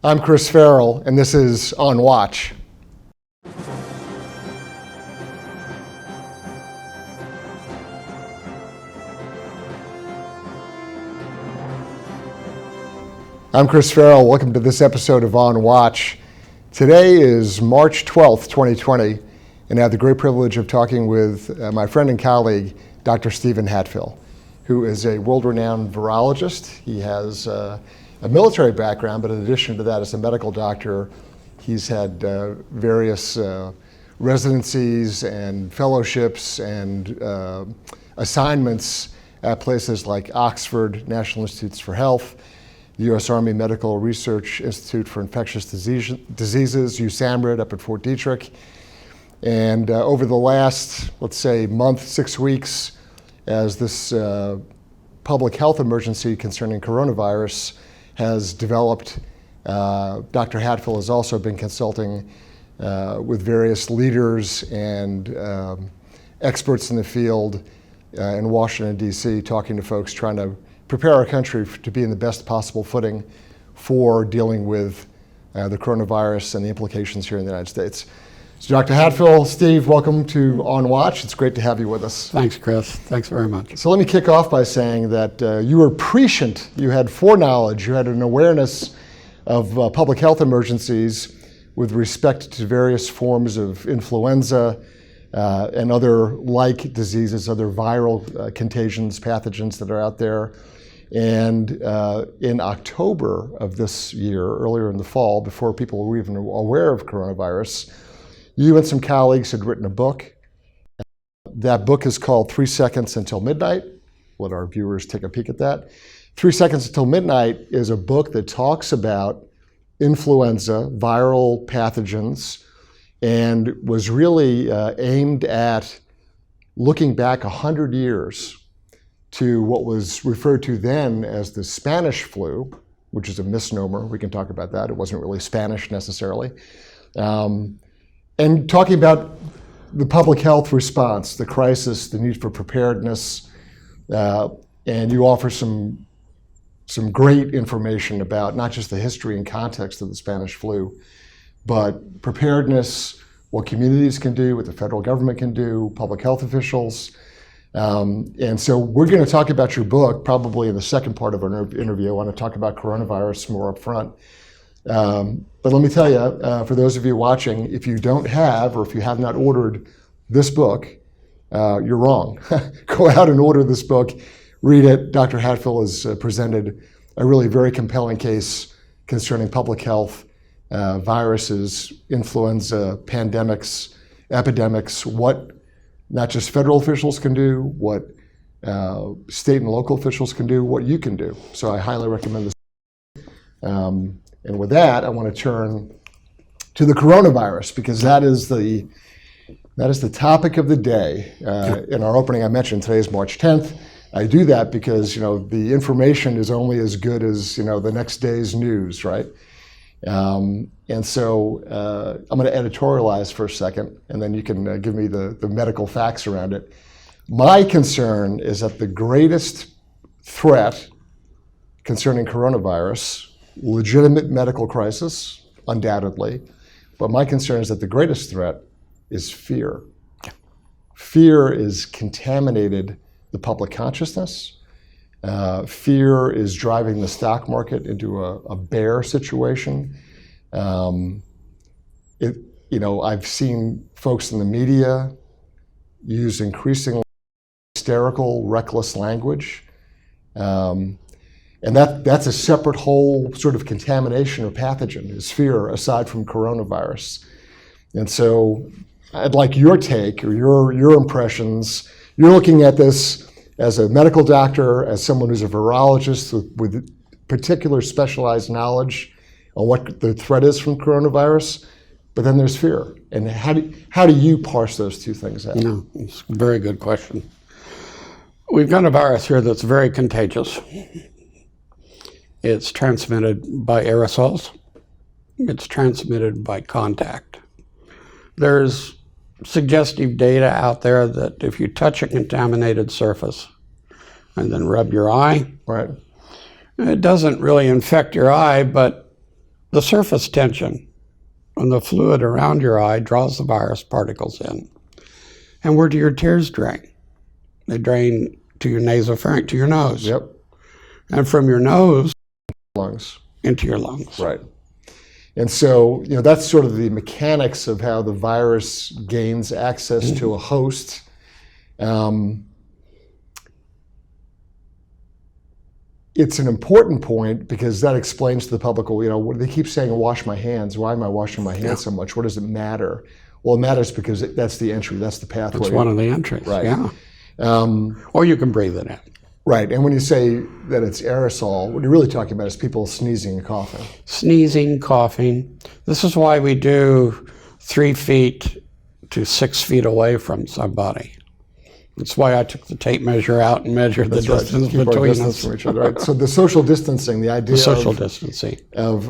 I'm Chris Farrell, and this is On Watch. I'm Chris Farrell. Welcome to this episode of On Watch. Today is March 12th, 2020, and I have the great privilege of talking with my friend and colleague, Dr. Stephen Hatfill, who is a world-renowned virologist. He has a military background, but in addition to that, as a medical doctor, he's had various residencies and fellowships and assignments at places like Oxford National Institutes for Health, the U.S. Army Medical Research Institute for Infectious Diseases, USAMRIID up at Fort Detrick. And over the last, let's say, month, 6 weeks, as this public health emergency concerning coronavirus has developed, Dr. Hatfill has also been consulting with various leaders and experts in the field in Washington, D.C., talking to folks, trying to prepare our country to be in the best possible footing for dealing with the coronavirus and the implications here in the United States. So Dr. Hatfill, Steve, welcome to On Watch. It's great to have you with us. Thanks, Chris. Thanks very much. So let me kick off by saying that you were prescient, you had foreknowledge, you had an awareness of public health emergencies with respect to various forms of influenza and other like diseases, other viral contagions, pathogens that are out there. And in October of this year, earlier in the fall, before people were even aware of coronavirus, you and some colleagues had written a book. That book is called 3 Seconds Until Midnight. Let our viewers take a peek at that. 3 Seconds Until Midnight is a book that talks about influenza, viral pathogens, and was really aimed at looking back 100 years to what was referred to then as the Spanish flu, which is a misnomer. We can talk about that. It wasn't really Spanish necessarily. And talking about the public health response, the crisis, the need for preparedness, and you offer some great information about not just the history and context of the Spanish flu, but preparedness, what communities can do, what the federal government can do, public health officials. And so we're going to talk about your book probably in the second part of our interview. I want to talk about coronavirus more up front. But let me tell you, for those of you watching, if you don't have or if you have not ordered this book, you're wrong. Go out and order this book, read it. Dr. Hatfill has presented a really very compelling case concerning public health, viruses, influenza, pandemics, epidemics, what not just federal officials can do, what state and local officials can do, what you can do. So I highly recommend this. And with that, I want to turn to the coronavirus, because that is the topic of the day. In our opening, I mentioned today is March 10th. I do that because the information is only as good as the next day's news, right? And so I'm going to editorialize for a second, and then you can give me the medical facts around it. My concern is that the greatest threat concerning coronavirus, legitimate medical crisis, undoubtedly, but my concern is that the greatest threat is fear. Fear is contaminated the public consciousness. Fear is driving the stock market into a bear situation. I've seen folks in the media use increasingly hysterical, reckless language. And that's a separate whole sort of contamination or pathogen, is fear, aside from coronavirus. And so I'd like your take or your impressions. You're looking at this as a medical doctor, as someone who's a virologist with particular specialized knowledge on what the threat is from coronavirus, but then there's fear. And how do you parse those two things out? No, it's a very good question. We've got a virus here that's very contagious. It's transmitted by aerosols. It's transmitted by contact. There's suggestive data out there that if you touch a contaminated surface and then rub your eye, right, it doesn't really infect your eye, but the surface tension on the fluid around your eye draws the virus particles in. And where do your tears drain? They drain to your nasopharynx, to your nose. Yep. And from your nose Lungs. into your lungs. Right. And so, that's sort of the mechanics of how the virus gains access to a host. It's an important point because that explains to the public, what do they keep saying, wash my hands? Why am I washing my hands so much? What does it matter? Well, it matters because that's the entry, that's the pathway. It's one of the entries, right. Yeah. Or you can breathe it in. Right, and when you say that it's aerosol, what you're really talking about is people sneezing and coughing. Sneezing, coughing. This is why we do 3 feet to 6 feet away from somebody. That's why I took the tape measure out and measured the distance Keep our between distance us. from each other. Right. So the social distancing, the idea Social distancing. of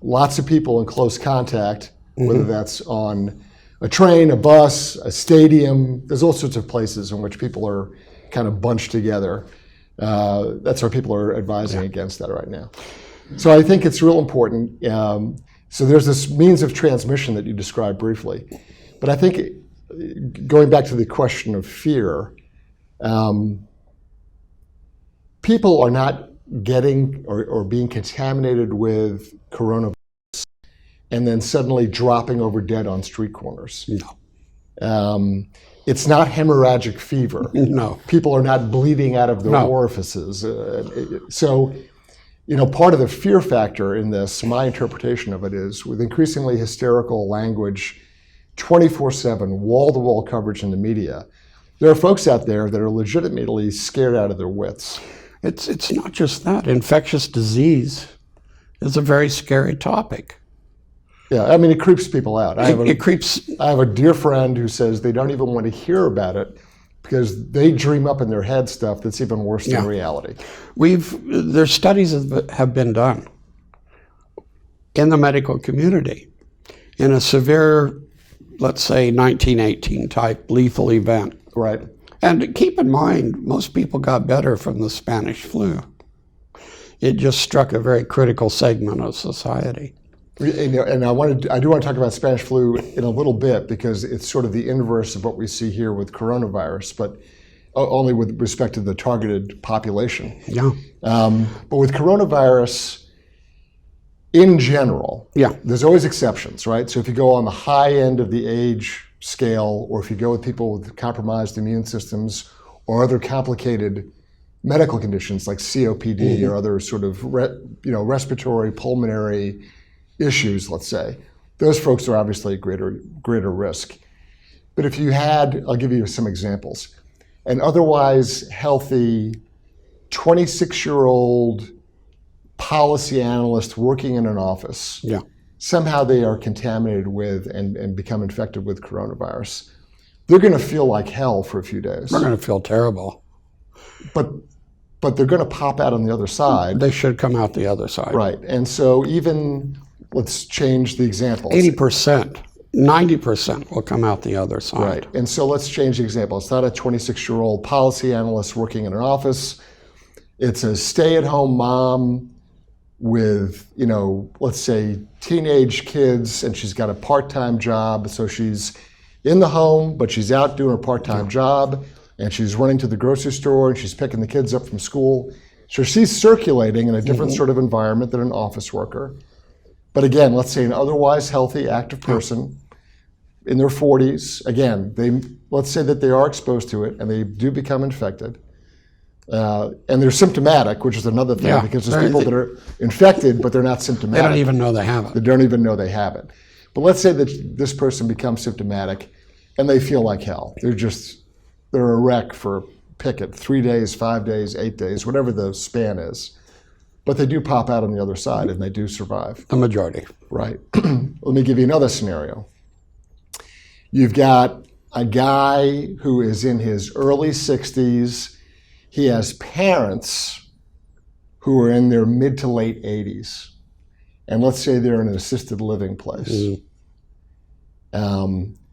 lots of people in close contact, whether that's on a train, a bus, a stadium. There's all sorts of places in which people are kind of bunched together. That's why people are advising against that right now. So I think it's real important. So there's this means of transmission that you described briefly. But I think going back to the question of fear, people are not getting or being contaminated with coronavirus and then suddenly dropping over dead on street corners. No. It's not hemorrhagic fever. No. People are not bleeding out of their orifices. So, part of the fear factor in this, my interpretation of it is, with increasingly hysterical language, 24/7, wall-to-wall coverage in the media, there are folks out there that are legitimately scared out of their wits. It's not just that. Infectious disease is a very scary topic. Yeah, I mean, it creeps people out. It creeps. I have a dear friend who says they don't even want to hear about it because they dream up in their head stuff that's even worse than reality. There's studies that have been done in the medical community in a severe, let's say 1918 type lethal event. Right. And keep in mind, most people got better from the Spanish flu. It just struck a very critical segment of society. And I do want to talk about Spanish flu in a little bit because it's sort of the inverse of what we see here with coronavirus, but only with respect to the targeted population. Yeah. But with coronavirus, in general, there's always exceptions, right? So if you go on the high end of the age scale, or if you go with people with compromised immune systems or other complicated medical conditions like COPD or other sort of respiratory, pulmonary issues, let's say, those folks are obviously at greater risk. But if you had, I'll give you some examples, an otherwise healthy 26-year-old policy analyst working in an office, somehow they are contaminated with and become infected with coronavirus, they're going to feel like hell for a few days. They're going to feel terrible. But they're going to pop out on the other side. They should come out the other side. Right. And so let's change the example. 80%, 90% will come out the other side. Right. And so let's change the example. It's not a 26-year-old policy analyst working in an office. It's a stay-at-home mom with, let's say teenage kids, and she's got a part-time job. So she's in the home, but she's out doing her part-time job, and she's running to the grocery store, and she's picking the kids up from school. So she's circulating in a different sort of environment than an office worker. But again, let's say an otherwise healthy, active person in their 40s, again, let's say that they are exposed to it and they do become infected. And they're symptomatic, which is another thing, because there's people that are infected, but they're not symptomatic. They don't even know they have it. They don't even know they have it. But let's say that this person becomes symptomatic and they feel like hell. They're a wreck for, pick it, 3 days, 5 days, 8 days, whatever the span is. But they do pop out on the other side and they do survive. The majority. Right. Let me give you another scenario. You've got a guy who is in his early 60s. He has parents who are in their mid to late 80s. And let's say they're in an assisted living place.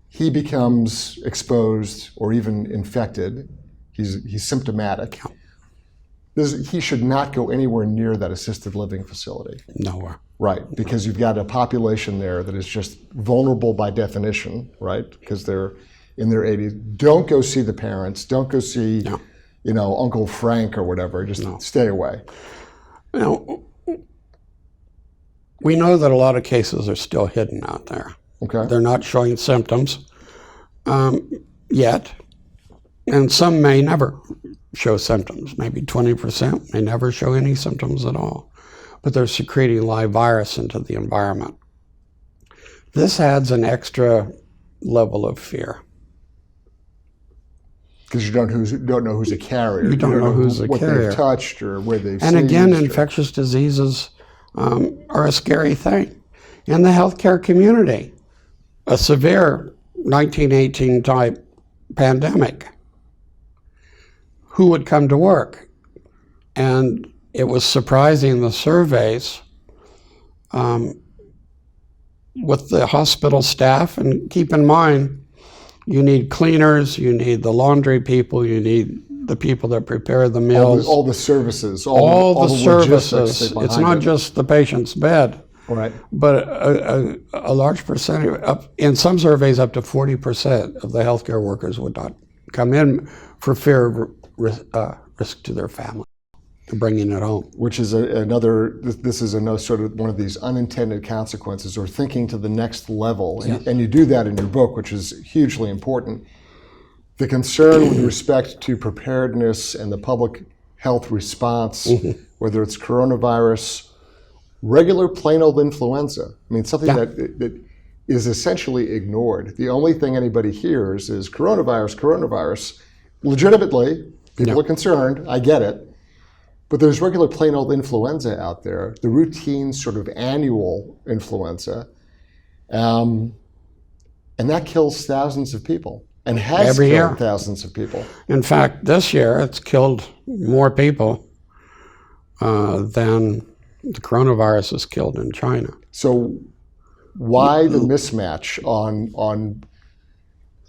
He becomes exposed or even infected. He's symptomatic. he should not go anywhere near that assisted living facility. Nowhere. Right, because you've got a population there that is just vulnerable by definition, right? Because they're in their 80s. Don't go see the parents. Don't go see, Uncle Frank or whatever. Just stay away. Now, we know that a lot of cases are still hidden out there. Okay. They're not showing symptoms yet, and some may never show symptoms. Maybe 20% may never show any symptoms at all, but they're secreting live virus into the environment. This adds an extra level of fear. Because you don't know who's a carrier. You don't know who's a what carrier. They've touched or where they've And again, sneezed infectious diseases are a scary thing. In the healthcare community, a severe 1918 type pandemic, who would come to work? And it was surprising, the surveys with the hospital staff, and keep in mind, you need cleaners, you need the laundry people, you need the people that prepare the meals. all the services. All the services. logistics It's not just the patient's bed. Right. But a large percentage, in some surveys up to 40% of the healthcare workers would not come in for fear of risk to their family, to bringing it home. Which is this is another sort of one of these unintended consequences, or thinking to the next level. And you do that in your book, which is hugely important. The concern with respect to preparedness and the public health response, whether it's coronavirus, regular plain old influenza. I mean, something that is essentially ignored. The only thing anybody hears is coronavirus. Legitimately, people are concerned. I get it. But there's regular plain old influenza out there, the routine sort of annual influenza. And that kills thousands of people and has Every killed year. thousands of people. In fact, this year it's killed more people than the coronavirus has killed in China. So why the mismatch on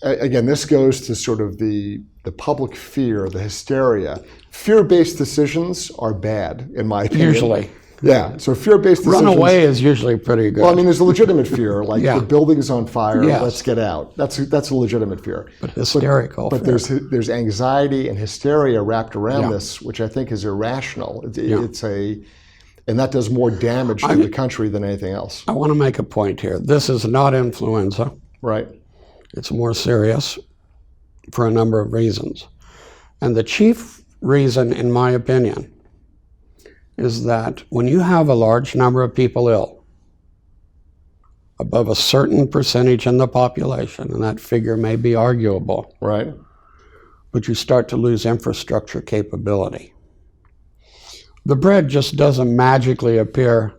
again, this goes to sort of the public fear, the hysteria. Fear-based decisions are bad, in my opinion. Usually. Yeah, so fear-based decisions. Run away is usually pretty good. Well, I mean, there's a legitimate fear, like the building's on fire, Yes. let's get out. That's a legitimate fear. But hysterical But fear. there's anxiety and hysteria wrapped around this, which I think is irrational. And that does more damage to the country than anything else. I want to make a point here. This is not influenza. Right. It's more serious for a number of reasons. And the chief reason, in my opinion, is that when you have a large number of people ill, above a certain percentage in the population, and that figure may be arguable, Right. but you start to lose infrastructure capability. The bread just doesn't magically appear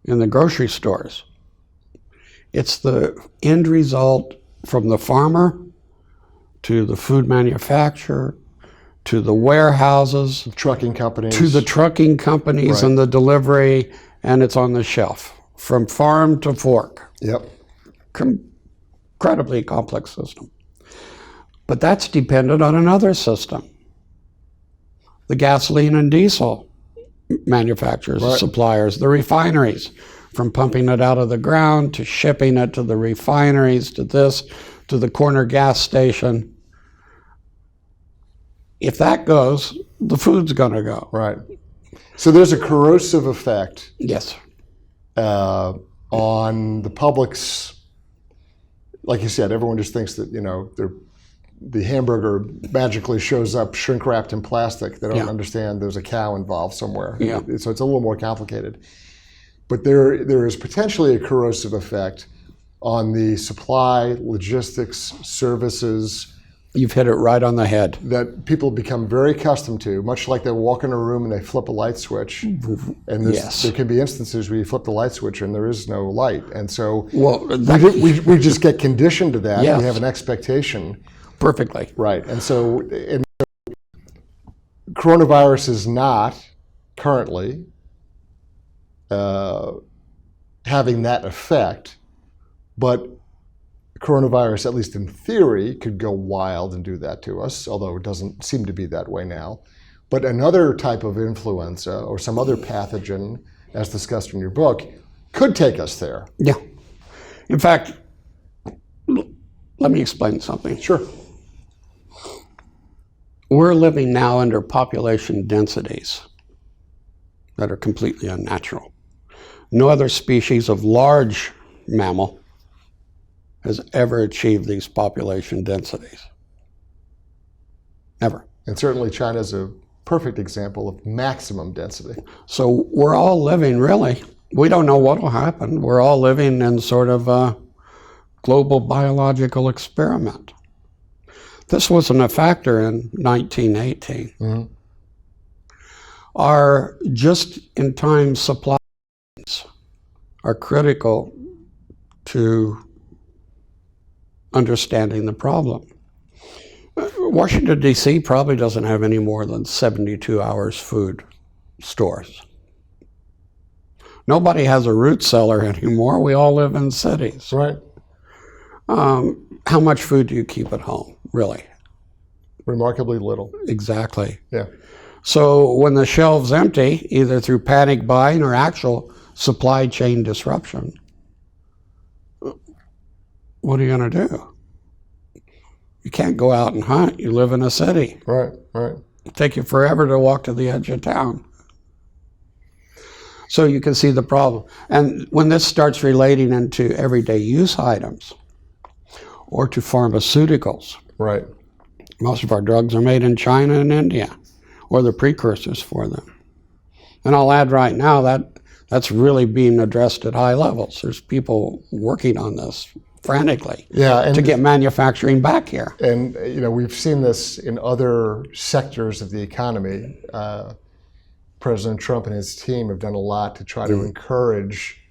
in the grocery stores. It's the end result from the farmer to the food manufacturer to the warehouses, Trucking companies. to the trucking companies and the delivery, and it's on the shelf from farm to fork. Yep. Incredibly complex system. But that's dependent on another system. The gasoline and diesel manufacturers, suppliers, the refineries, from pumping it out of the ground to shipping it to the refineries, to the corner gas station. If that goes, the food's going to go. Right. So there's a corrosive effect Yes. on the public's, like you said, everyone just thinks that, the hamburger magically shows up shrink wrapped in plastic. They don't understand there's a cow involved somewhere. Yeah. So it's a little more complicated. But there is potentially a corrosive effect on the supply, logistics, services, You've hit it right on the head. that people become very accustomed to, much like they walk in a room and they flip a light switch. And there can be instances where you flip the light switch and there is no light. And so we just get conditioned to that. Yes. We have an expectation. Perfectly. Right. And so coronavirus is not currently having that effect, but coronavirus, at least in theory, could go wild and do that to us, although it doesn't seem to be that way now. But another type of influenza or some other pathogen, as discussed in your book, could take us there. Yeah. In fact, let me explain something. Sure. We're living now under population densities that are completely unnatural. No other species of large mammal has ever achieved these population densities. Ever. And certainly China's a perfect example of maximum density. So we're all living, really, we don't know what will happen. We're all living in sort of a global biological experiment. This wasn't a factor in 1918. Mm-hmm. Our just-in-time supplies are critical to understanding the problem. Washington, D.C. probably doesn't have any more than 72 hours food stores. Nobody has a root cellar anymore. We all live in cities. Right. How much food do you keep at home, really? Remarkably little. Exactly. Yeah. So when the shelves empty, either through panic buying or actual supply chain disruption, what are you going to do? You can't go out and hunt. You live in a city. Right, right. It'll take you forever to walk to the edge of town. So you can see the problem. And when this starts relating into everyday use items or to pharmaceuticals, Right. most of our drugs are made in China and India, or the precursors for them. And I'll add right now that that's really being addressed at high levels. There's people working on this frantically to get manufacturing back here. And we've seen this in other sectors of the economy. President Trump and his team have done a lot to try to encourage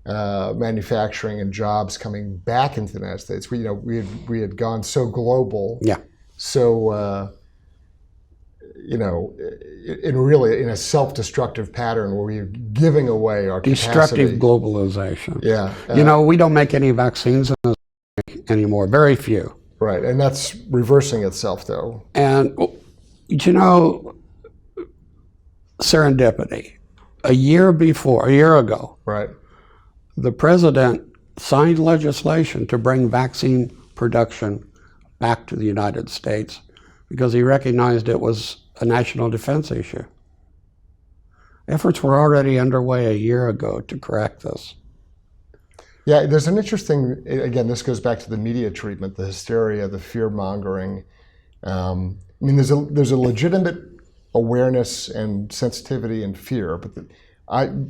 manufacturing and jobs coming back into the United States. We had gone so global. Yeah. So, in a self-destructive pattern where we're giving away our Destructive capacity. Globalization. Yeah. We don't make any vaccines anymore, very few. Right, and that's reversing itself, though. And, serendipity. A year ago, Right. the president signed legislation to bring vaccine production back to the United States because he recognized it was a national defense issue. Efforts were already underway a year ago to correct this. Yeah, there's an interesting, again, this goes back to the media treatment, the hysteria, the fear-mongering. There's a legitimate awareness and sensitivity and fear, but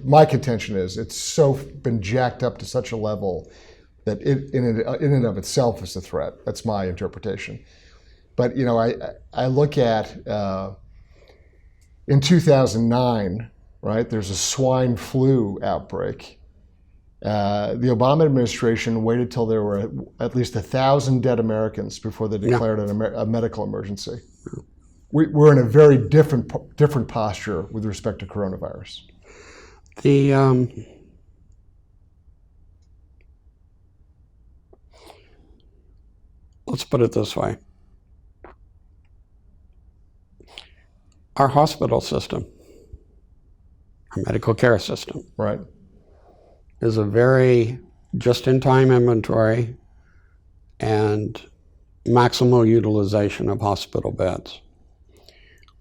my contention is it's so been jacked up to such a level that it in and of itself is a threat. That's my interpretation. But I look at in 2009, right? There's a swine flu outbreak. The Obama administration waited till there were at least 1,000 dead Americans before they declared a medical emergency. We're in a very different posture with respect to coronavirus. Let's put it this way. Our hospital system, our medical care system, Right. is a very just-in-time inventory and maximal utilization of hospital beds.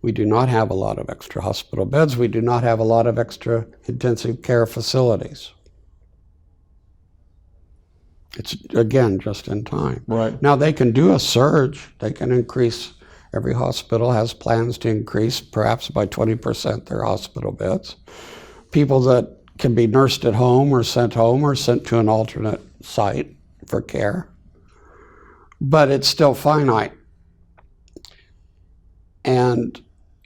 We do not have a lot of extra hospital beds. We do not have a lot of extra intensive care facilities. It's, again, just in time. Right. Now, they can do a surge. They can increase. Every hospital has plans to increase perhaps by 20% their hospital beds. People that can be nursed at home or sent to an alternate site for care. But it's still finite. And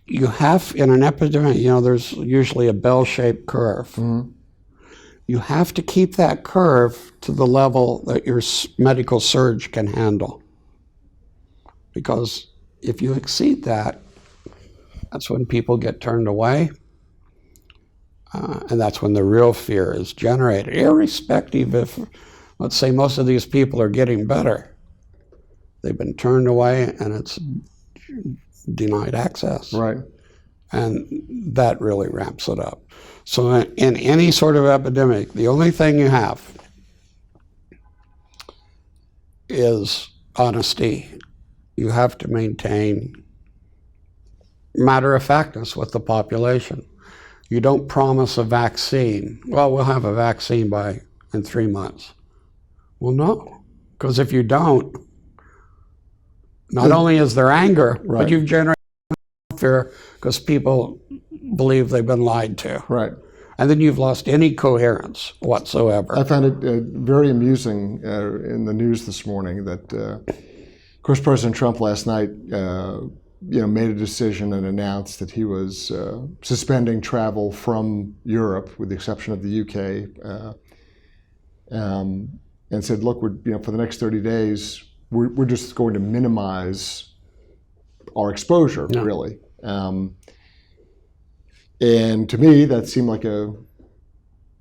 you have, in an epidemic, there's usually a bell-shaped curve. Mm-hmm. You have to keep that curve to the level that your medical surge can handle. Because if you exceed that, that's when people get turned away. And that's when the real fear is generated, irrespective if, let's say, most of these people are getting better. They've been turned away and it's denied access. Right. And that really ramps it up. So in any sort of epidemic, the only thing you have is honesty. You have to maintain matter-of-factness with the population. You don't promise a vaccine. Well, we'll have a vaccine in 3 months. Well, no, because if you don't, not only is there anger, Right. but you've generated fear because people believe they've been lied to. Right. And then you've lost any coherence whatsoever. I found it very amusing in the news this morning that, of course, President Trump last night, made a decision and announced that he was suspending travel from Europe, with the exception of the UK, and said, "Look, for the next 30 days, we're just going to minimize our exposure, really." And to me, that seemed like a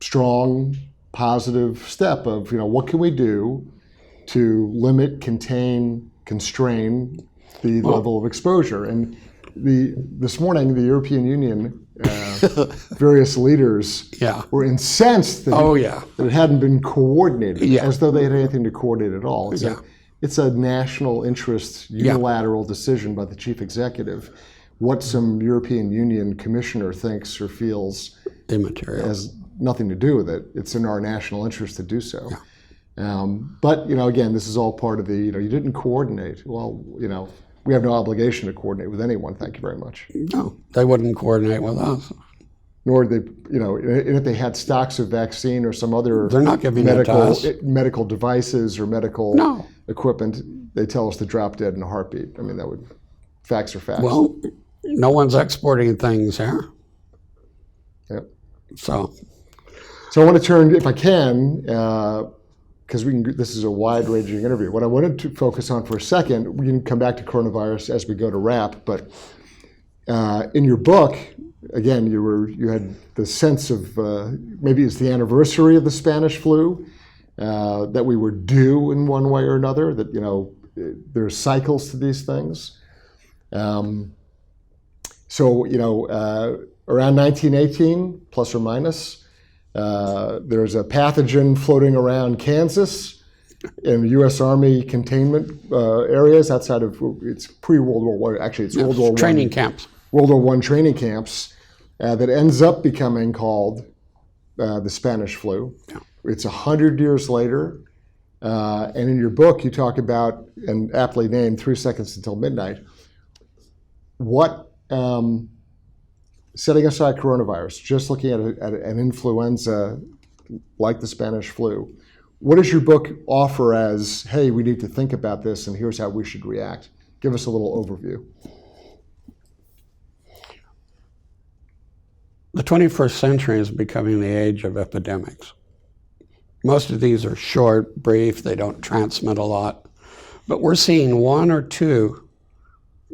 strong, positive step of, what can we do to limit, contain, constrain the level of exposure. And this morning, the European Union, various leaders were incensed that, that it hadn't been coordinated, as though they had anything to coordinate at all. It's a national interest, unilateral decision by the chief executive. What some European Union commissioner thinks or feels immaterial has nothing to do with it. It's in our national interest to do so. But, again, this is all part of the, you didn't coordinate. Well, we have no obligation to coordinate with anyone. Thank you very much. No, they wouldn't coordinate with us. Nor they, and if they had stocks of vaccine or some other they're not giving it to us. medical devices or medical equipment, they tell us to drop dead in a heartbeat. I mean, facts are facts. Well, no one's exporting things here. Yep. So I want to turn, if I can, because this is a wide-ranging interview. What I wanted to focus on for a second, we can come back to coronavirus as we go to wrap, but in your book, again, you had the sense of maybe it's the anniversary of the Spanish flu, that we were due in one way or another, that, there's cycles to these things. So, around 1918, plus or minus, there's a pathogen floating around Kansas in U.S. Army containment areas outside of, it's pre-World War I, actually it's World War I. Training camps. World War I training camps that ends up becoming called the Spanish flu. Yeah. It's 100 years later, and in your book you talk about, and aptly named, 3 Seconds Until Midnight. What, setting aside coronavirus, just looking at an influenza like the Spanish flu, what does your book offer as, hey, we need to think about this and here's how we should react? Give us a little overview. The 21st century is becoming the age of epidemics. Most of these are short, brief, they don't transmit a lot. But we're seeing one or two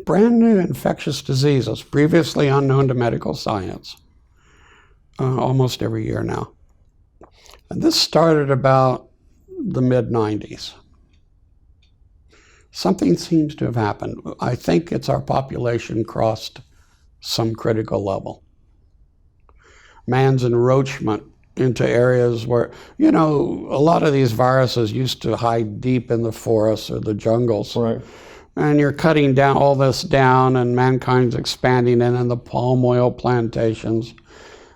brand new infectious diseases, previously unknown to medical science, almost every year now. And this started about the mid-90s. Something seems to have happened. I think it's our population crossed some critical level. Man's encroachment into areas where, a lot of these viruses used to hide deep in the forests or the jungles. Right. And you're cutting down all this down, and mankind's expanding in the palm oil plantations.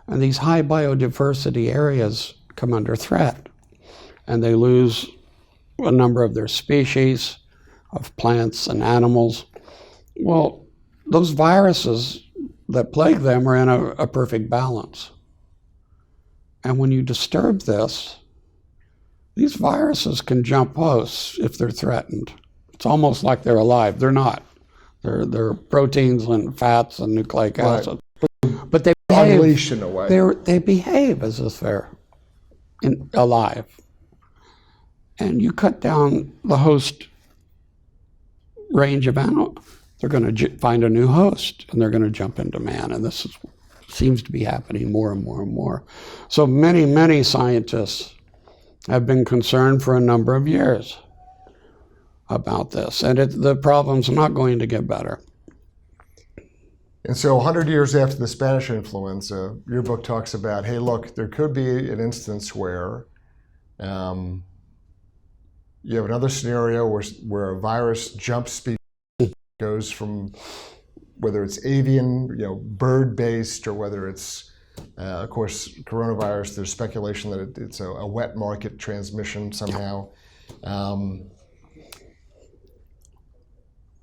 And these high biodiversity areas come under threat. And they lose a number of their species of plants and animals. Well, those viruses that plague them are in a perfect balance. And when you disturb this, these viruses can jump hosts if they're threatened. It's almost like they're alive. They're not. They're proteins and fats and nucleic acid. But they behave, unleash in a way. They behave as if they're alive. And you cut down the host range of animals, they're going to find a new host, and they're going to jump into man. And this seems to be happening more and more and more. So many, many scientists have been concerned for a number of years about this, and the problem's not going to get better. And so 100 years after the Spanish influenza, your book talks about, hey, look, there could be an instance where you have another scenario where a virus jumps species, goes from whether it's avian, bird-based, or whether it's, of course, coronavirus. There's speculation that it's a wet market transmission somehow.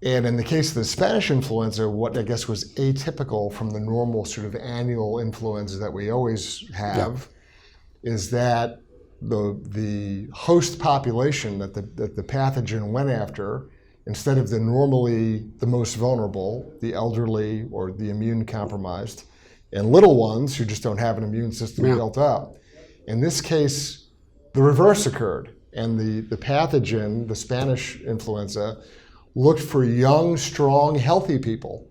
And in the case of the Spanish influenza, what I guess was atypical from the normal sort of annual influenza that we always have is that the host population that the pathogen went after, instead of the most vulnerable, the elderly or the immune compromised, and little ones who just don't have an immune system built up. In this case, the reverse occurred, and the pathogen, the Spanish influenza, looked for young, strong, healthy people.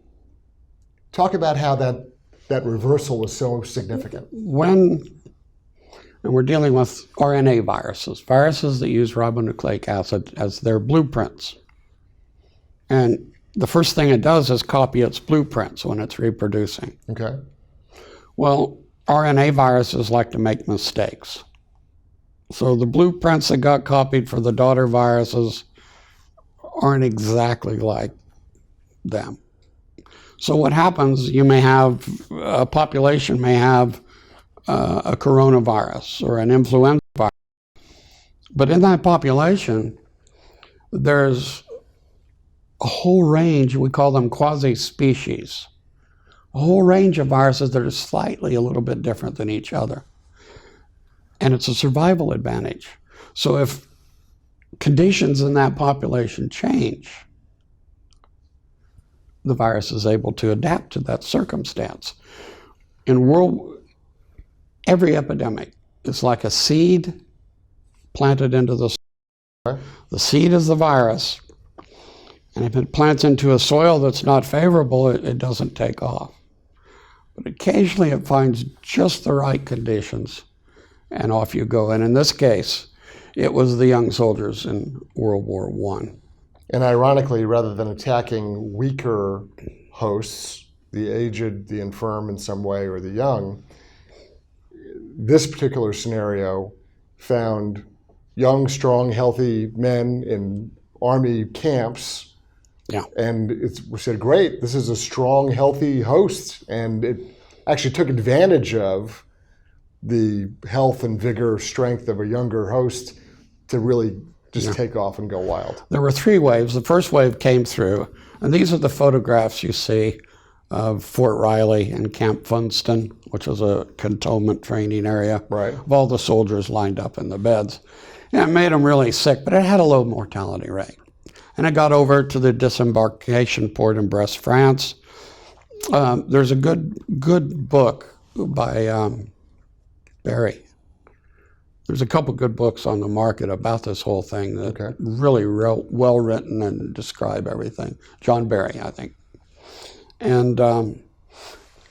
Talk about how that reversal was so significant. And we're dealing with RNA viruses that use ribonucleic acid as their blueprints. And the first thing it does is copy its blueprints when it's reproducing. Okay. Well, RNA viruses like to make mistakes. So the blueprints that got copied for the daughter viruses aren't exactly like them. So what happens, a population may have a coronavirus or an influenza virus. But in that population, there's a whole range, we call them quasi-species, a whole range of viruses that are slightly a little bit different than each other. And it's a survival advantage. So if conditions in that population change, the virus is able to adapt to that circumstance. Every epidemic is like a seed planted into the soil. The seed is the virus, and if it plants into a soil that's not favorable, it doesn't take off. But occasionally it finds just the right conditions, and off you go. And in this case, it was the young soldiers in World War I. And ironically, rather than attacking weaker hosts, the aged, the infirm in some way, or the young, this particular scenario found young, strong, healthy men in army camps. Yeah. And we said, great, this is a strong, healthy host. And it actually took advantage of the health and vigor, strength of a younger host to really just take off and go wild. There were 3 waves. The first wave came through, and these are the photographs you see of Fort Riley and Camp Funston, which was a cantonment training area, right, of all the soldiers lined up in the beds. And it made them really sick, but it had a low mortality rate. And it got over to the disembarkation port in Brest, France. There's a good book by Barry. There's a couple good books on the market about this whole thing that really well written and describe everything. John Barry, I think. And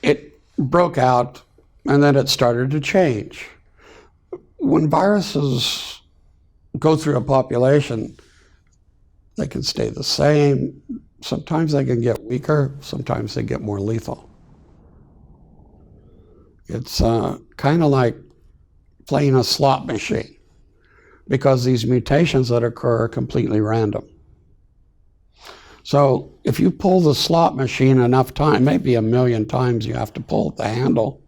it broke out, and then it started to change. When viruses go through a population, they can stay the same. Sometimes they can get weaker. Sometimes they get more lethal. It's kind of like playing a slot machine, because these mutations that occur are completely random. So if you pull the slot machine enough time, maybe 1,000,000 times you have to pull the handle,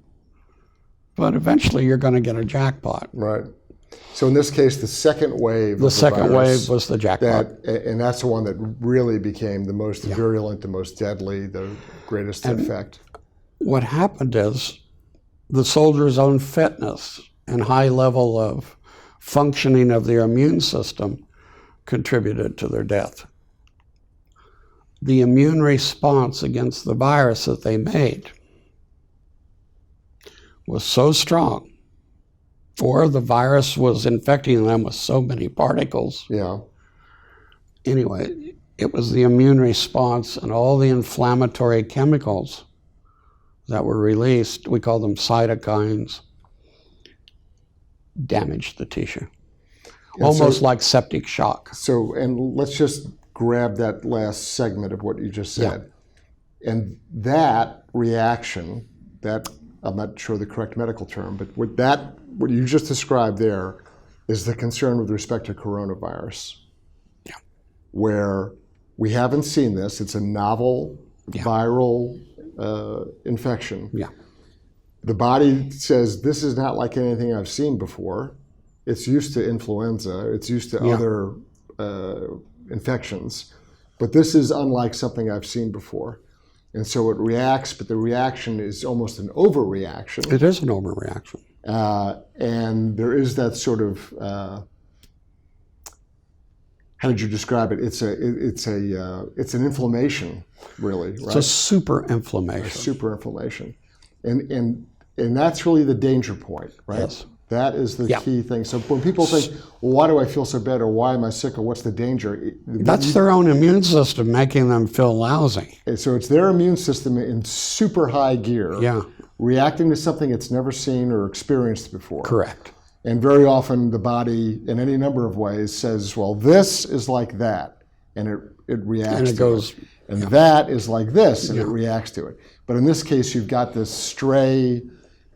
but eventually you're going to get a jackpot. Right. So in this case, the second wave The second wave was the jackpot. And that's the one that really became the most virulent, the most deadly, the greatest effect. What happened is the soldiers' own fitness and high level of functioning of their immune system contributed to their death. The immune response against the virus that they made was so strong, or the virus was infecting them with so many particles. Yeah. Anyway, it was the immune response and all the inflammatory chemicals that were released, we call them cytokines, damaged the tissue. And almost like septic shock. So, and let's just grab that last segment of what you just said. And that reaction, that I'm not sure the correct medical term, but what you just described there is the concern with respect to coronavirus, where we haven't seen this. It's a novel viral infection. The body says, this is not like anything I've seen before. It's used to influenza. It's used to other infections. But this is unlike something I've seen before. And so it reacts, but the reaction is almost an overreaction. It is an overreaction. And there is that sort of, how did you describe it? It's an inflammation, really, right? It's a super inflammation. A super inflammation. And that's really the danger point, right? Yes. That is the key thing. So when people think, well, why do I feel so bad, or why am I sick, or what's the danger? That's their own immune system making them feel lousy. So it's their immune system in super high gear, reacting to something it's never seen or experienced before. Correct. And very often the body, in any number of ways, says, well, this is like that, and it reacts and it to goes, it. And that is like this, and it reacts to it. But in this case, you've got this stray,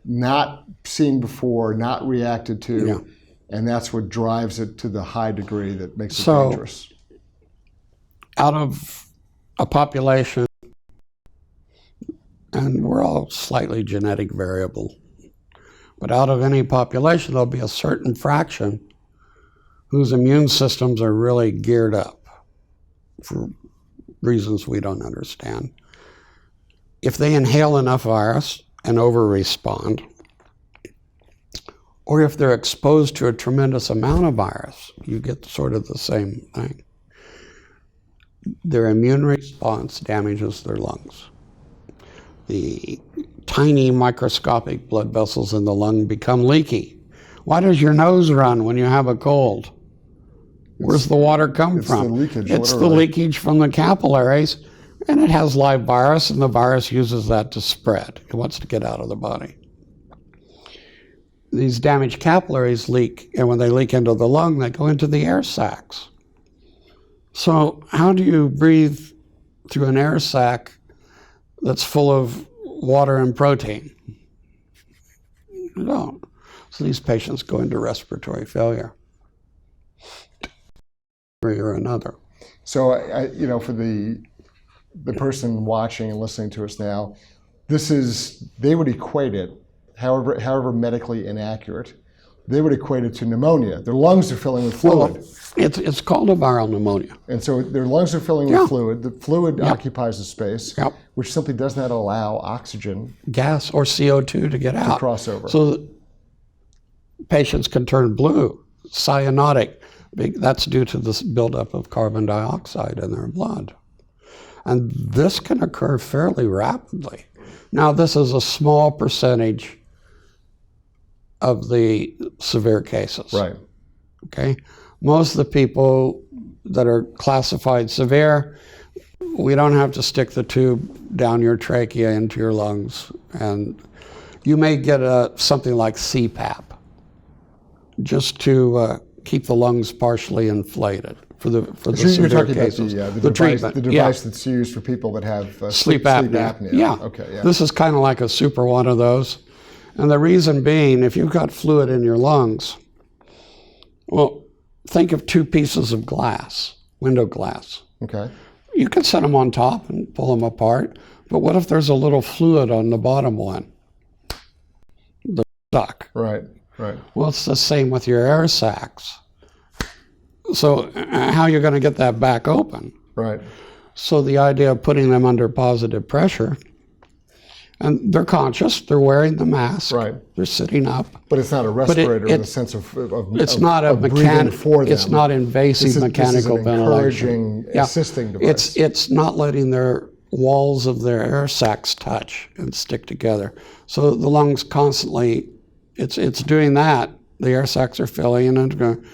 not seen before, not reacted to, and that's what drives it to the high degree that makes it dangerous. Out of a population, and we're all slightly genetic variable, but out of any population, there'll be a certain fraction whose immune systems are really geared up for reasons we don't understand. If they inhale enough virus and over-respond, or if they're exposed to a tremendous amount of virus, you get sort of the same thing. Their immune response damages their lungs. The tiny microscopic blood vessels in the lung become leaky. Why does your nose run when you have a cold? Where's the water come from? The leakage, it's the leakage from the capillaries, and it has live virus, and the virus uses that to spread. It wants to get out of the body. These damaged capillaries leak, and when they leak into the lung, they go into the air sacs. So how do you breathe through an air sac that's full of water and protein? You don't. So these patients go into respiratory failure, or another. So, for the person watching and listening to us now, they would equate it, however medically inaccurate, they would equate it to pneumonia. Their lungs are filling with fluid. Well, it's called a viral pneumonia. And so their lungs are filling with fluid. The fluid occupies the space, which simply does not allow oxygen, gas, or CO2 to get out. To cross over. So patients can turn blue, cyanotic. That's due to this buildup of carbon dioxide in their blood. And this can occur fairly rapidly. Now, this is a small percentage of the severe cases. Right. Okay? Most of the people that are classified severe, we don't have to stick the tube down your trachea into your lungs. And you may get something like CPAP, just to keep the lungs partially inflated for the severe talking cases. About the device, treatment. the device that's used for people that have sleep apnea. Yeah. Okay. Yeah. This is kind of like a super one of those. And the reason being, if you've got fluid in your lungs, well, think of two pieces of glass, window glass. Okay. You can set them on top and pull them apart, but what if there's a little fluid on the bottom one? They're stuck. Right. Well, it's the same with your air sacs. So how are you going to get that back open? Right. So the idea of putting them under positive pressure, and they're conscious, they're wearing the mask, they're sitting up. But it's not a respirator in the sense of it's not a breathing for them. It's not invasive mechanical ventilation. Encouraging, assisting device. It's not letting their walls of their air sacs touch and stick together. So the lungs constantly, it's doing that. The air sacs are filling and going,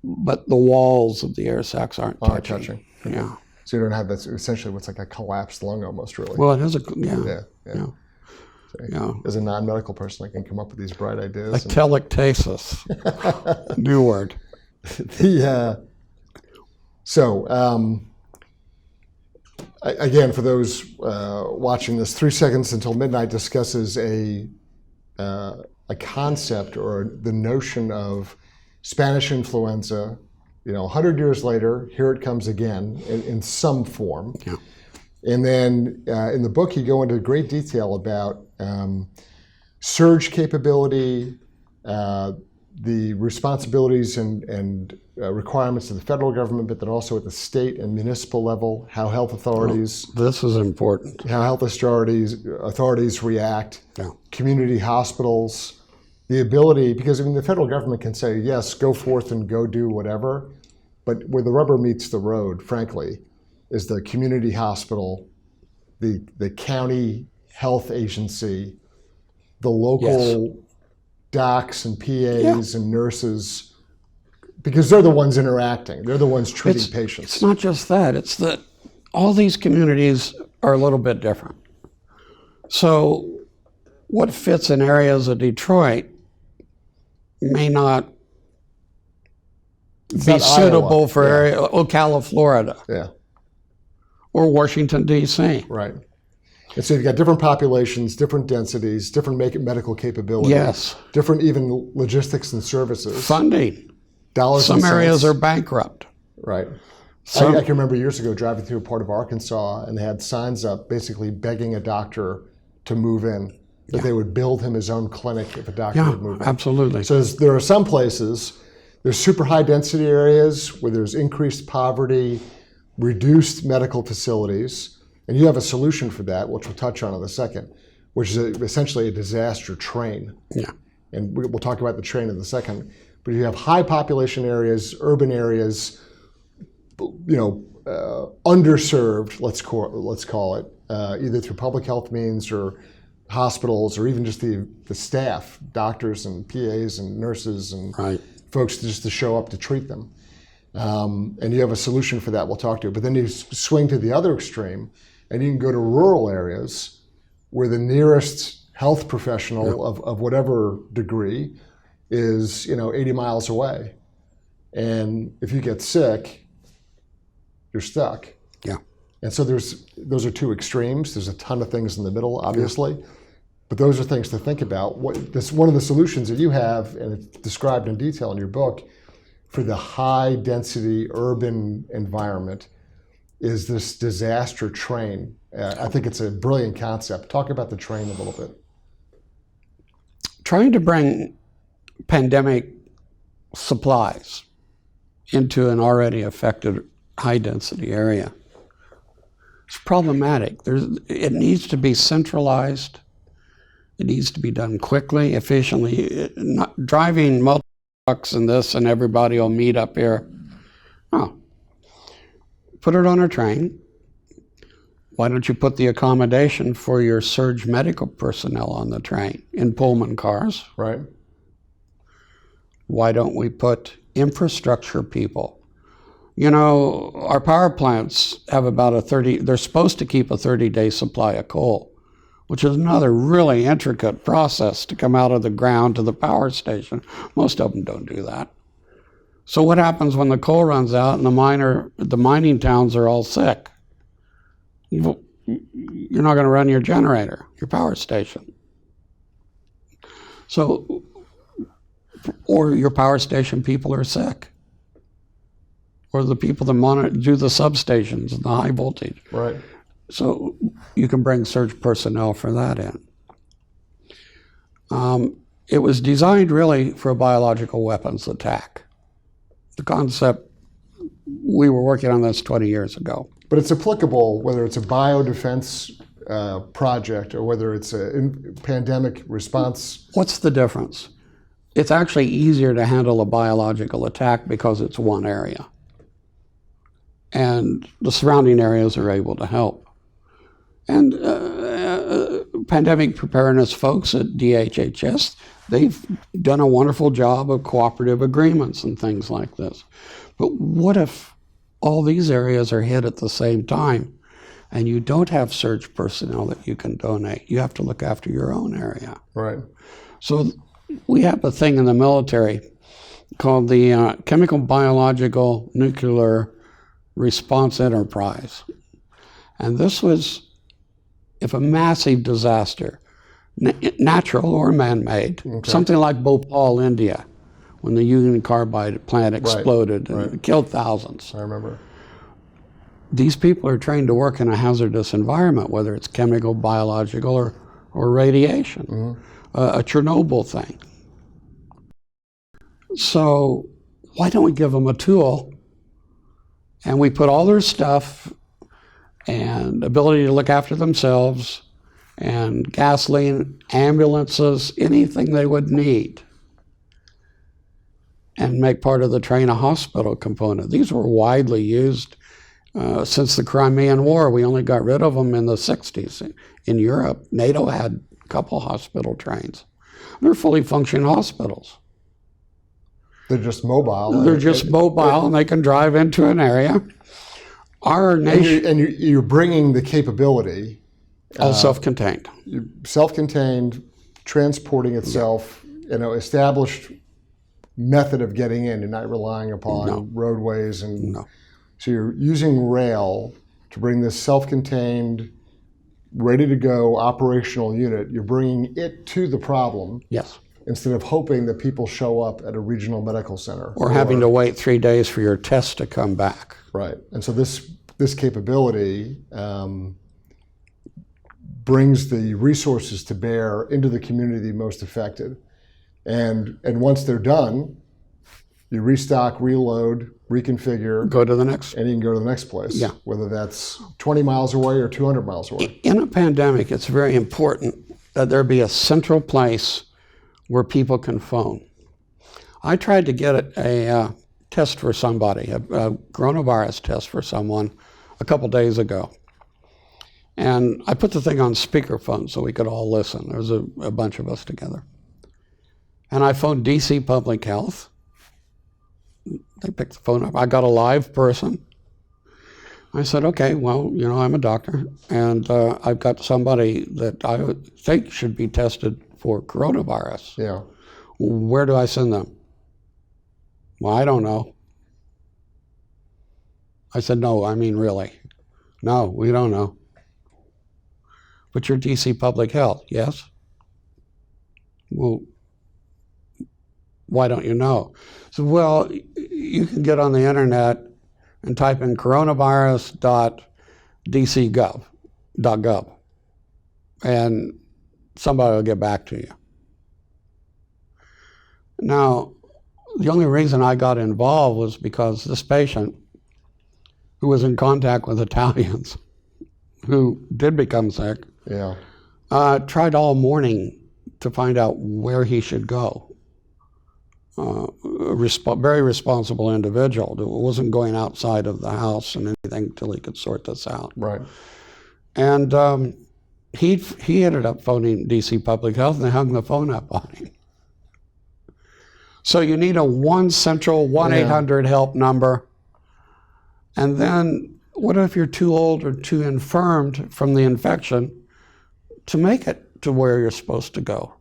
but the walls of the air sacs aren't touching. Yeah. So you don't have that, essentially what's like a collapsed lung almost, really. Well, it is As a non-medical person, I can come up with these bright ideas. Atelectasis, new word. again, for those watching this, 3 Seconds Until Midnight discusses a concept or the notion of Spanish influenza. 100 years later, here it comes again in some form. Yeah. And then in the book, you go into great detail about surge capability, the responsibilities and requirements of the federal government, but then also at the state and municipal level, how health authorities, This is important. how health authorities react, Yeah. community hospitals, the ability, because the federal government can say, yes, go forth and go do whatever, but where the rubber meets the road, frankly, is the community hospital, the county health agency, the local docs and PAs and nurses, because they're the ones interacting. They're the ones treating patients. It's not just that. It's that all these communities are a little bit different. So what fits in areas of Detroit may not be not suitable Iowa. for area Ocala, Florida, Yeah, or Washington, D.C. right. And so you've got different populations, different densities, different medical capability, Yes. different even logistics and services, Funding. dollars Some and areas cents. are bankrupt. Right. Some- I can remember years ago driving through a part of Arkansas, and they had signs up basically begging a doctor to move in, that they would build him his own clinic if a doctor Yeah, would move in. absolutely. So there are some places, there's super high density areas where there's increased poverty, reduced medical facilities, and you have a solution for that, which we'll touch on in a second, which is essentially a disaster train. Yeah. And we'll talk about the train in a second. But you have high population areas, urban areas, underserved, let's call it, either through public health means or hospitals, or even just the staff, doctors and PAs and nurses and Right. folks just to show up to treat them. And you have a solution for that we'll talk to. But then you swing to the other extreme, and you can go to rural areas where the nearest health professional of whatever degree is 80 miles away. And if you get sick, you're stuck. Yeah. And so those are two extremes. There's a ton of things in the middle, obviously. But those are things to think about. One of the solutions that you have, and it's described in detail in your book, for the high density urban environment is this disaster train. I think it's a brilliant concept. Talk about the train a little bit. Trying to bring pandemic supplies into an already affected high density area is problematic. It needs to be centralized. It needs to be done quickly, efficiently. Not driving multiple trucks and this and everybody will meet up here. No. Put it on a train. Why don't you put the accommodation for your surge medical personnel on the train in Pullman cars? Right. Why don't we put infrastructure people? Our power plants have about they're supposed to keep a 30-day supply of coal, which is another really intricate process to come out of the ground to the power station. Most of them don't do that. So what happens when the coal runs out and the mining towns are all sick? You're not going to run your generator, your power station. So, or your power station people are sick. Or the people that do the substations and the high voltage. Right. So you can bring surge personnel for that in. It was designed really for a biological weapons attack. The concept, we were working on this 20 years ago. But it's applicable whether it's a biodefense project or whether it's a pandemic response. What's the difference? It's actually easier to handle a biological attack because it's one area. And the surrounding areas are able to help. And pandemic preparedness folks at DHHS, they've done a wonderful job of cooperative agreements and things like this. But what if all these areas are hit at the same time and you don't have surge personnel that you can donate? You have to look after your own area. Right. So we have a thing in the military called the Chemical, Biological, Nuclear Response Enterprise. And this was, if a massive disaster, natural or man-made, something like Bhopal, India, when the Union Carbide plant exploded and killed thousands. I remember. These people are trained to work in a hazardous environment, whether it's chemical, biological, or radiation, a Chernobyl thing. So why don't we give them a tool and we put all their stuff and ability to look after themselves and gasoline, ambulances, anything they would need, and make part of the train a hospital component. These were widely used since the Crimean War. We only got rid of them in the 60s. In Europe, NATO had a couple hospital trains. They're fully functioning hospitals. They're just mobile. They're just mobile, and they can drive into an area. Our nation... And you're bringing the capability. All self-contained. Self-contained, transporting itself, established method of getting in. You're not relying upon roadways. So you're using rail to bring this self-contained, ready-to-go operational unit. You're bringing it to the problem. Yes. Instead of hoping that people show up at a regional medical center. Or having to wait 3 days for your test to come back. Right. And so this capability brings the resources to bear into the community most affected. And once they're done, you restock, reload, reconfigure. Go to the next. And you can go to the next place. Yeah. Whether that's 20 miles away or 200 miles away. In a pandemic, it's very important that there be a central place where people can phone. I tried to get a test for somebody, a coronavirus test for someone a couple days ago. And I put the thing on speakerphone so we could all listen. There was a bunch of us together. And I phoned DC Public Health. They picked the phone up. I got a live person. I said, okay, well, I'm a doctor, and I've got somebody that I think should be tested for coronavirus. Yeah. Where do I send them? Well, I don't know. I said, no, I mean, really. No, we don't know. But you're DC Public Health, yes? Well, why don't you know? So, well, you can get on the internet and type in coronavirus.dcgov, and somebody will get back to you. Now, the only reason I got involved was because this patient, who was in contact with Italians, who did become sick, tried all morning to find out where he should go. Very responsible individual who wasn't going outside of the house and anything until he could sort this out. Right. And he ended up phoning DC Public Health, and they hung the phone up on him. So you need a one central 1-800 help number. And then what if you're too old or too infirmed from the infection to make it to where you're supposed to go?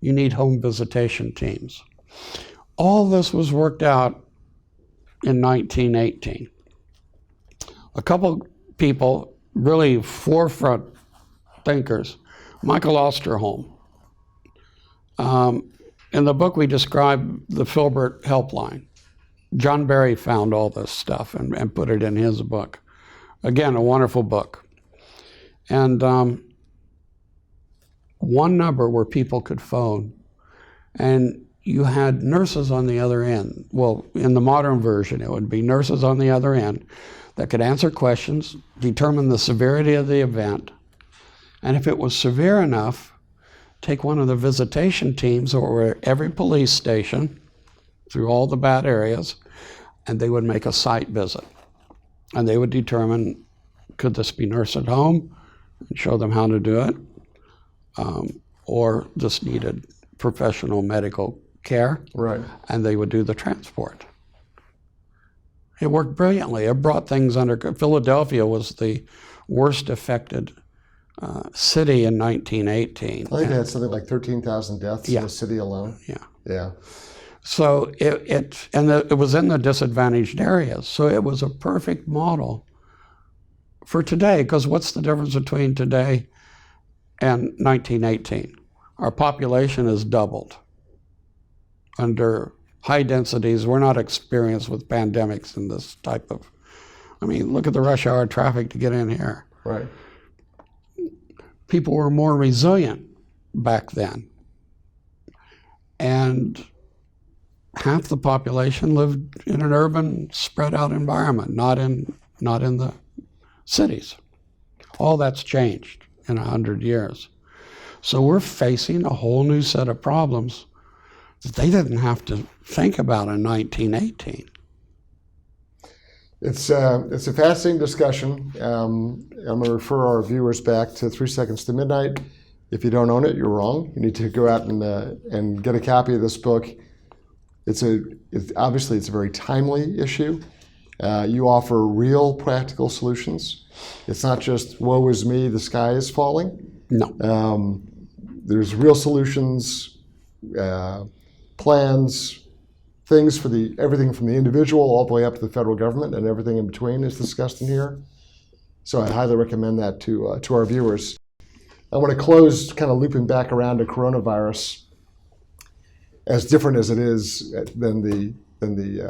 You need home visitation teams. All this was worked out in 1918. A couple people, really forefront thinkers, Michael Osterholm. In the book, we describe the Filbert Helpline. John Barry found all this stuff and put it in his book. Again, a wonderful book. And one number where people could phone, and you had nurses on the other end. Well, in the modern version, it would be nurses on the other end that could answer questions, determine the severity of the event, and if it was severe enough, take one of the visitation teams over every police station through all the bad areas, and they would make a site visit. And they would determine, could this be nurse at home, and show them how to do it, or this needed professional medical care, right? And they would do the transport. It worked brilliantly. It brought things under. Philadelphia was the worst affected city in 1918. I think they had something like 13,000 deaths in the city alone. Yeah. So it was in the disadvantaged areas. So it was a perfect model for today, because what's the difference between today and 1918? Our population has doubled. Under high densities, we're not experienced with pandemics in this type of, I mean, look at the rush hour traffic to get in here. Right. People were more resilient back then. And half the population lived in an urban, spread out environment, not in the cities. All that's changed in 100 years. So we're facing a whole new set of problems that they didn't have to think about in 1918. It's a fascinating discussion. I'm going to refer our viewers back to 3 Seconds to Midnight. If you don't own it, you're wrong. You need to go out and get a copy of this book. Obviously it's a very timely issue. You offer real practical solutions. It's not just woe is me, the sky is falling. No. There's real solutions, plans, things for everything from the individual all the way up to the federal government, and everything in between is discussed in here. So I highly recommend that to our viewers. I want to close kind of looping back around to coronavirus. As different as it is than the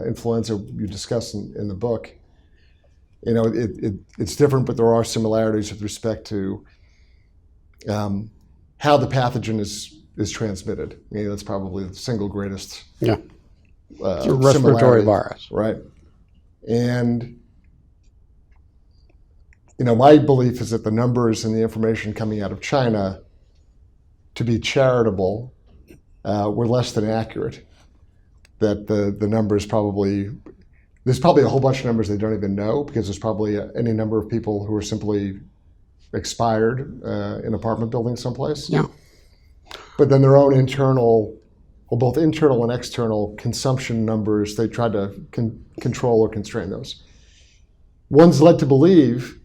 influenza you discuss in the book, you know, it's different, but there are similarities with respect to how the pathogen is transmitted. You know, that's probably the single greatest. Yeah. It's a respiratory virus. Right. And, you know, my belief is that the numbers and the information coming out of China, to be charitable, were less than accurate. That the numbers there's probably a whole bunch of numbers they don't even know, because there's probably any number of people who are simply expired in apartment buildings someplace. Yeah. But then their own internal, well, both internal and external consumption numbers, they tried to control or constrain those. One's led to believe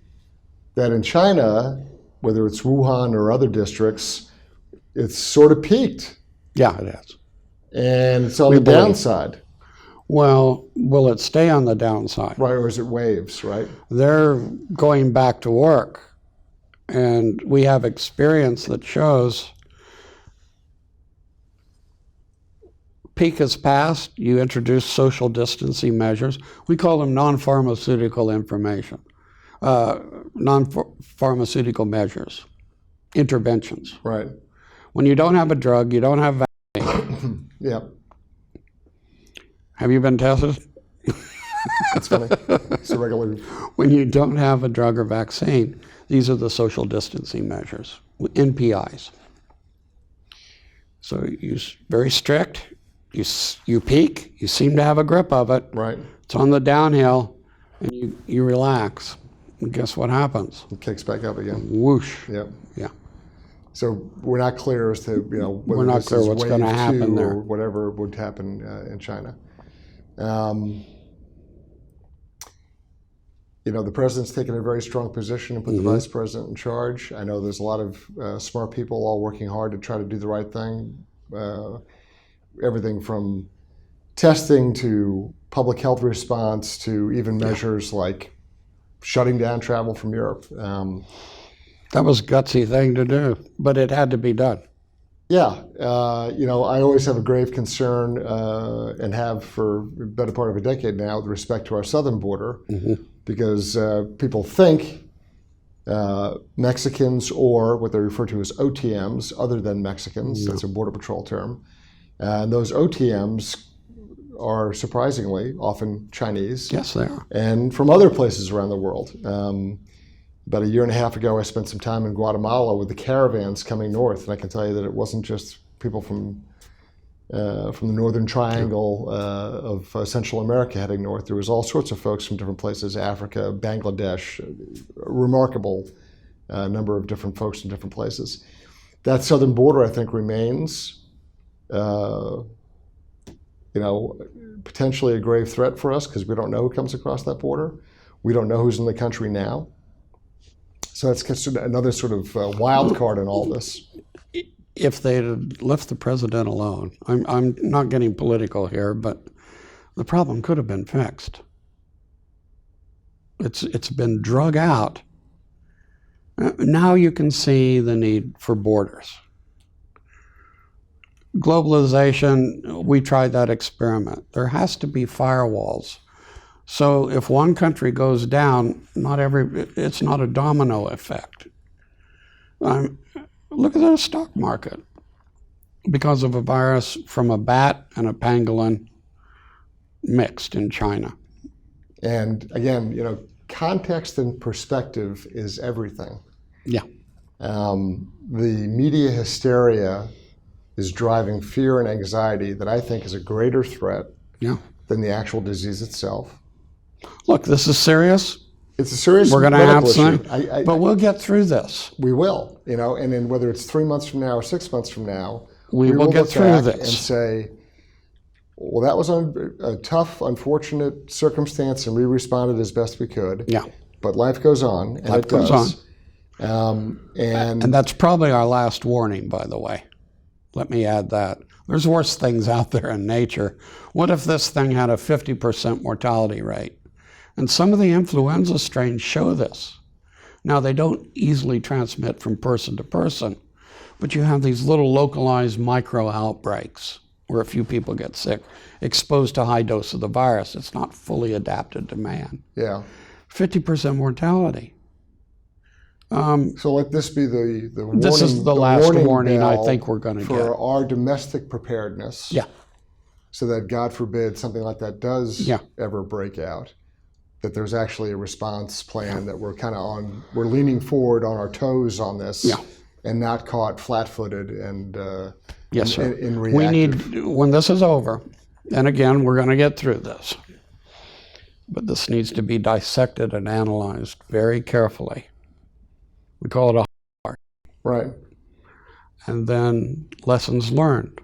that in China, whether it's Wuhan or other districts, it's sort of peaked. Yeah, it is. And it's on the downside. Well, will it stay on the downside? Right, or is it waves, right? They're going back to work. And we have experience that shows peak has passed, you introduce social distancing measures. We call them non-pharmaceutical information, non-pharmaceutical measures, interventions. Right. When you don't have a drug, you don't have vaccine. Yeah. Have you been tested? That's funny. It's a regular. When you don't have a drug or vaccine, these are the social distancing measures, NPIs. So you're very strict. You peak. You seem to have a grip of it. Right. It's on the downhill, and you relax. And guess what happens? It kicks back up again. Whoosh. Yep. Yeah. So we're not clear as to whether we're not this clear is what's wave going to happen 2 there, or whatever would happen in China. The president's taken a very strong position and put the vice president in charge. I know there's a lot of smart people all working hard to try to do the right thing. Everything from testing to public health response to even measures like shutting down travel from Europe. That was a gutsy thing to do, but it had to be done. Yeah, I always have a grave concern and have for the better part of a decade now with respect to our southern border, because people think Mexicans, or what they refer to as OTMs, other than Mexicans, that's a Border Patrol term, and those OTMs are surprisingly often Chinese. Yes, they are. And from other places around the world. About a year and a half ago, I spent some time in Guatemala with the caravans coming north, and I can tell you that it wasn't just people from the northern triangle of Central America heading north. There was all sorts of folks from different places, Africa, Bangladesh, a remarkable number of different folks from different places. That southern border, I think, remains potentially a grave threat for us, because we don't know who comes across that border. We don't know who's in the country now. So that's another sort of wild card in all this. If they had left the president alone, I'm not getting political here, but the problem could have been fixed. It's been drug out Now you can see the need for borders. Globalization, we tried that experiment. There has to be firewalls. So if one country goes down, it's not a domino effect. Look at the stock market. Because of a virus from a bat and a pangolin mixed in China. And again, context and perspective is everything. Yeah. The media hysteria is driving fear and anxiety that I think is a greater threat than the actual disease itself. Look, this is serious. It's a serious We're going to have some, but we'll get through this. We will, and then whether it's 3 months from now or 6 months from now, we will get through this and say, well, that was a tough, unfortunate circumstance, and we responded as best we could. Yeah. But life goes on, and life goes on. And that's probably our last warning, by the way. Let me add that. There's worse things out there in nature. What if this thing had a 50% mortality rate? And some of the influenza strains show this. Now, they don't easily transmit from person to person, but you have these little localized micro outbreaks where a few people get sick, exposed to high dose of the virus. It's not fully adapted to man. Yeah. 50% mortality. So let this be the warning. This is the last warning I think we're going to get. For our domestic preparedness. Yeah. So that, God forbid, something like that does ever break out, that there's actually a response plan that we're leaning forward on our toes on this and not caught flat-footed and yes, sir. In reactive. We need, when this is over, and again, we're going to get through this, but this needs to be dissected and analyzed very carefully. We call it a heart. Right. And then lessons learned.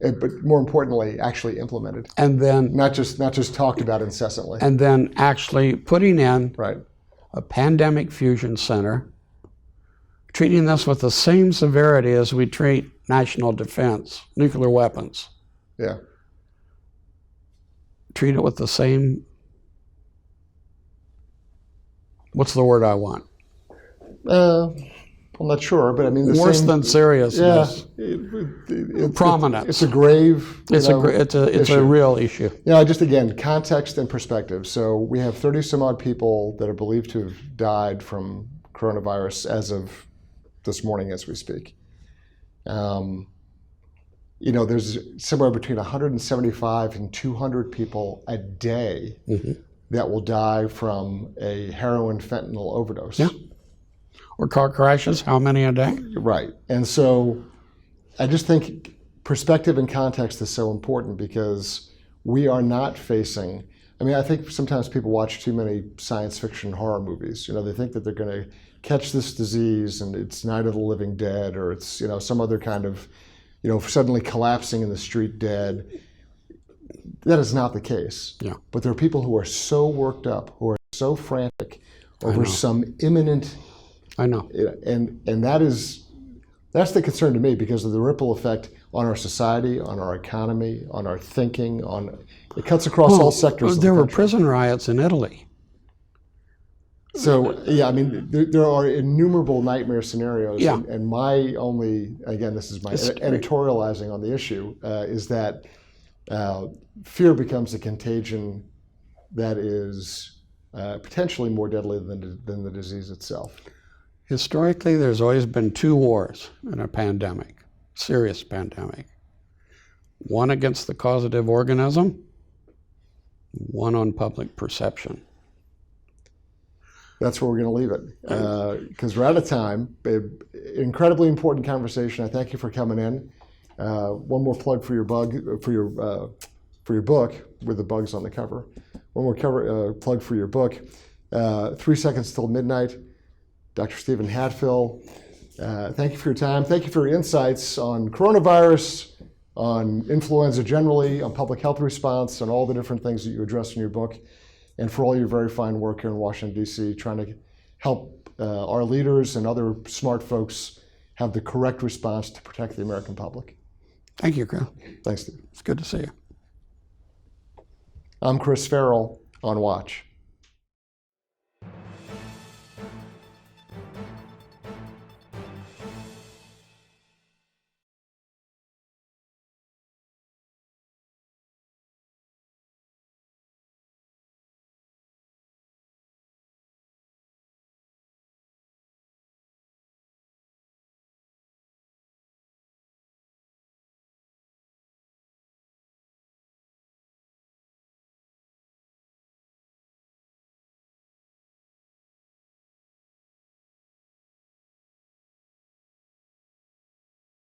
But more importantly, actually implemented. And then not just talked about incessantly. And then actually putting in right. a pandemic fusion center, treating this with the same severity as we treat national defense, nuclear weapons. Yeah. Treat it with the same, what's the word I want? I'm not sure, but I mean worse than seriousness. Yeah, prominence. It's a grave. It's a real issue. Just again, context and perspective. So we have 30 some odd people that are believed to have died from coronavirus as of this morning, as we speak. There's somewhere between 175 and 200 people a day that will die from a heroin fentanyl overdose. Yeah. Or car crashes, how many a day? Right. And so I just think perspective and context is so important because we are not facing, I think sometimes people watch too many science fiction horror movies. They think that they're going to catch this disease and it's Night of the Living Dead or it's, some other kind of, suddenly collapsing in the street dead. That is not the case. Yeah. But there are people who are so worked up, who are so frantic over some imminent. I know. And that's the concern to me because of the ripple effect on our society, on our economy, on our thinking, it cuts across all sectors. There were prison riots in Italy. So, there are innumerable nightmare scenarios. Yeah. And my only, again, this is my editorializing on the issue, is that fear becomes a contagion that is potentially more deadly than the disease itself. Historically, there's always been 2 wars in a pandemic, serious pandemic. One against the causative organism, one on public perception. That's where we're going to leave it because we're out of time. Incredibly important conversation. I thank you for coming in. One more plug for your book with the bugs on the cover. One more plug for your book. 3 Seconds Till Midnight. Dr. Stephen Hatfill, thank you for your time. Thank you for your insights on coronavirus, on influenza generally, on public health response, on all the different things that you address in your book, and for all your very fine work here in Washington, D.C., trying to help our leaders and other smart folks have the correct response to protect the American public. Thank you, Chris. Thanks, Steve. It's good to see you. I'm Chris Farrell on Watch.